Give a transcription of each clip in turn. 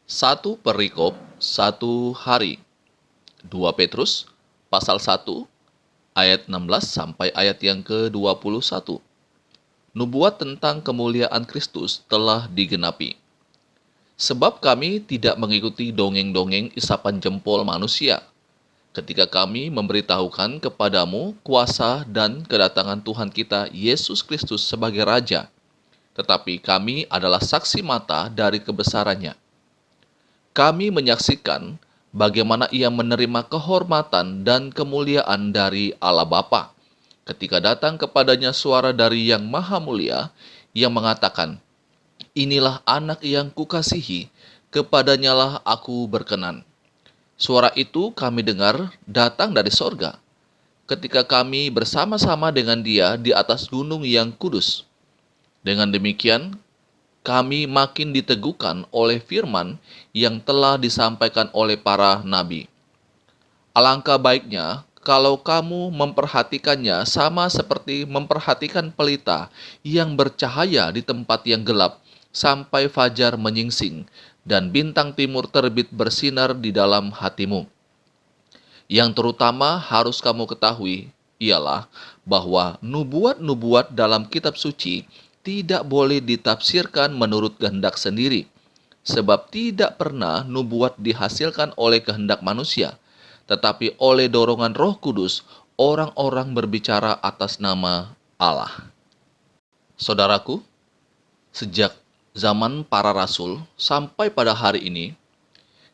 Satu perikop, satu hari. 2 Petrus pasal 1 ayat 16 sampai ayat yang ke-21. Nubuat tentang kemuliaan Kristus telah digenapi. Sebab kami tidak mengikuti dongeng-dongeng isapan jempol manusia, ketika kami memberitahukan kepadamu kuasa dan kedatangan Tuhan kita Yesus Kristus sebagai Raja, tetapi kami adalah saksi mata dari kebesarannya. Kami menyaksikan bagaimana ia menerima kehormatan dan kemuliaan dari Allah Bapa, ketika datang kepadanya suara dari Yang Maha Mulia yang mengatakan, "Inilah anak yang kukasihi, kepadanyalah aku berkenan." Suara itu kami dengar datang dari sorga, ketika kami bersama-sama dengan dia di atas gunung yang kudus. Dengan demikian, kami makin diteguhkan oleh firman yang telah disampaikan oleh para nabi. Alangkah baiknya kalau kamu memperhatikannya sama seperti memperhatikan pelita yang bercahaya di tempat yang gelap sampai fajar menyingsing dan bintang timur terbit bersinar di dalam hatimu. Yang terutama harus kamu ketahui ialah bahwa nubuat-nubuat dalam kitab suci tidak boleh ditafsirkan menurut kehendak sendiri, sebab tidak pernah nubuat dihasilkan oleh kehendak manusia, tetapi oleh dorongan Roh Kudus, orang-orang berbicara atas nama Allah. Saudaraku, sejak zaman para rasul sampai pada hari ini,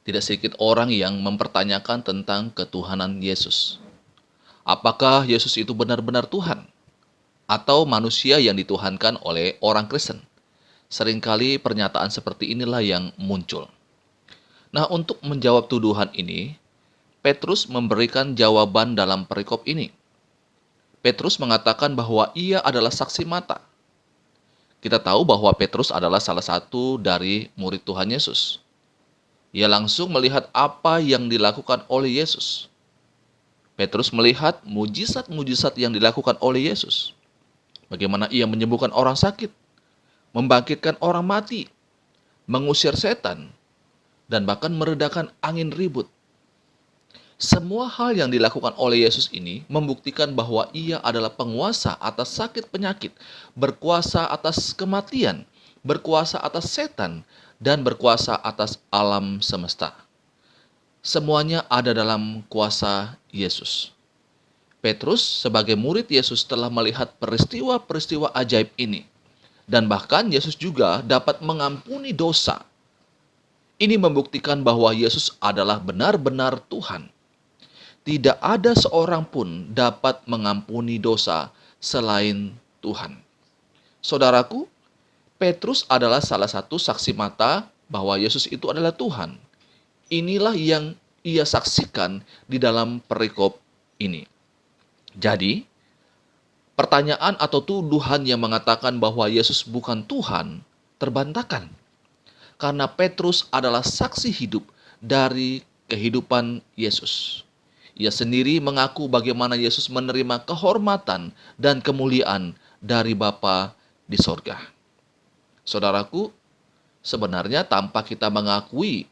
tidak sedikit orang yang mempertanyakan tentang ketuhanan Yesus. Apakah Yesus itu benar-benar Tuhan? Atau manusia yang dituhankan oleh orang Kristen? Seringkali pernyataan seperti inilah yang muncul. Nah, untuk menjawab tuduhan ini, Petrus memberikan jawaban dalam perikop ini. Petrus mengatakan bahwa ia adalah saksi mata. Kita tahu bahwa Petrus adalah salah satu dari murid Tuhan Yesus. Ia langsung melihat apa yang dilakukan oleh Yesus. Petrus melihat mujizat-mujizat yang dilakukan oleh Yesus. Bagaimana ia menyembuhkan orang sakit, membangkitkan orang mati, mengusir setan, dan bahkan meredakan angin ribut. Semua hal yang dilakukan oleh Yesus ini membuktikan bahwa ia adalah penguasa atas sakit penyakit, berkuasa atas kematian, berkuasa atas setan, dan berkuasa atas alam semesta. Semuanya ada dalam kuasa Yesus. Petrus sebagai murid Yesus telah melihat peristiwa-peristiwa ajaib ini. Dan bahkan Yesus juga dapat mengampuni dosa. Ini membuktikan bahwa Yesus adalah benar-benar Tuhan. Tidak ada seorang pun dapat mengampuni dosa selain Tuhan. Saudaraku, Petrus adalah salah satu saksi mata bahwa Yesus itu adalah Tuhan. Inilah yang ia saksikan di dalam perikop ini. Jadi, pertanyaan atau tuduhan yang mengatakan bahwa Yesus bukan Tuhan terbantahkan. Karena Petrus adalah saksi hidup dari kehidupan Yesus. Ia sendiri mengaku bagaimana Yesus menerima kehormatan dan kemuliaan dari Bapa di sorga. Saudaraku, sebenarnya tanpa kita mengakui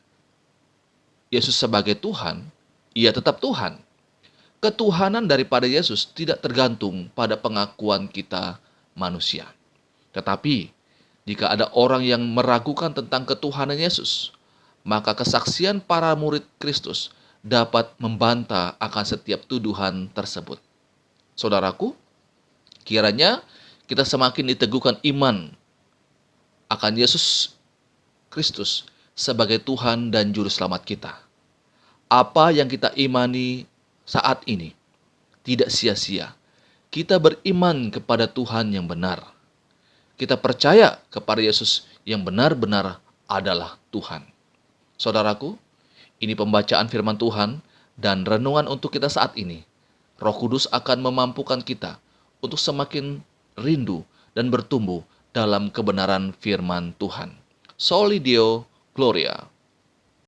Yesus sebagai Tuhan, ia tetap Tuhan. Ketuhanan daripada Yesus tidak tergantung pada pengakuan kita manusia. Tetapi, jika ada orang yang meragukan tentang ketuhanan Yesus, maka kesaksian para murid Kristus dapat membantah akan setiap tuduhan tersebut. Saudaraku, kiranya kita semakin diteguhkan iman akan Yesus Kristus sebagai Tuhan dan Juru Selamat kita. Apa yang kita imani saat ini tidak sia-sia. Kita beriman kepada Tuhan yang benar. Kita percaya kepada Yesus yang benar-benar adalah Tuhan. Saudaraku, ini pembacaan firman Tuhan dan renungan untuk kita saat ini. Roh Kudus akan memampukan kita untuk semakin rindu dan bertumbuh dalam kebenaran firman Tuhan. Soli Deo Gloria.